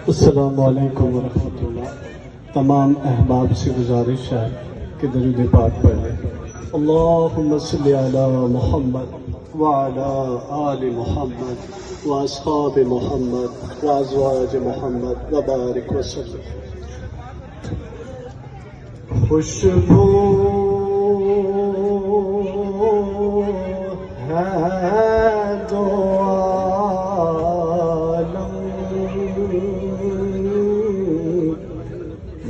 السلام علیکم ورحمۃ اللہ۔ تمام احباب سے گزارش ہے کہ درود پاک پڑھ لیں۔ اللہم صلی علی محمد وعلی آل محمد واصحاب محمد وازواج محمد وبارک وسلم۔ خوشبو ہے دو عالم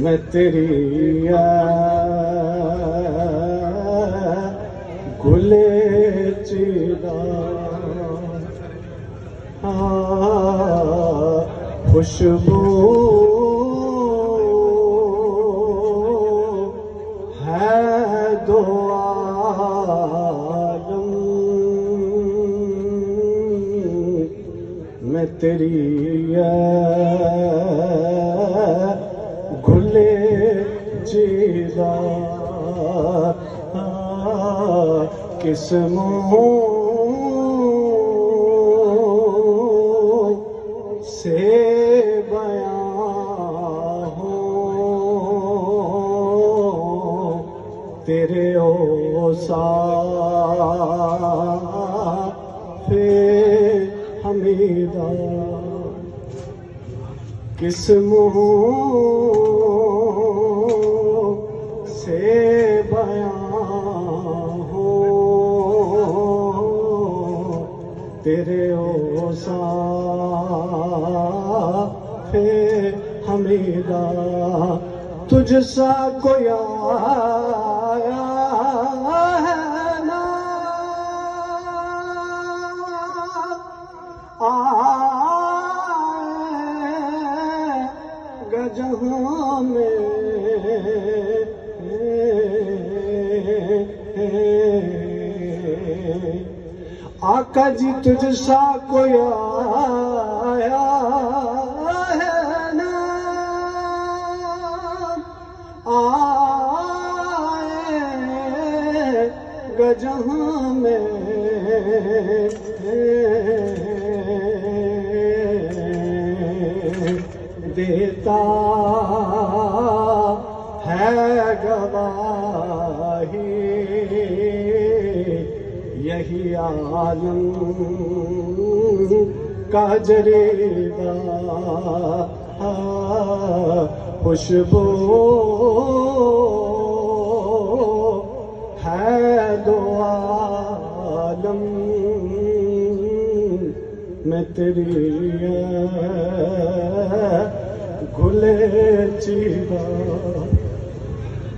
میں تیری گلے چیرا، خوشبو ہے دو عالم میں تیری گلے چیرا، کس منہ سے بیان ہو تیرے اوصاف حمیدہ، کس منہ سے بیان ہو تیرے اوصاف حمیدہ، تجھ سا کوئی آیا ہے نا آئے گا جہاں میں، آقا جی تجھ سا کوئی آیا ہے نا آئے گا جہاں میں، دیتا ہے گواہی یہی عالم کا جریدہ، خوشبو ہے دو عالم میں تیری گلے چیرا۔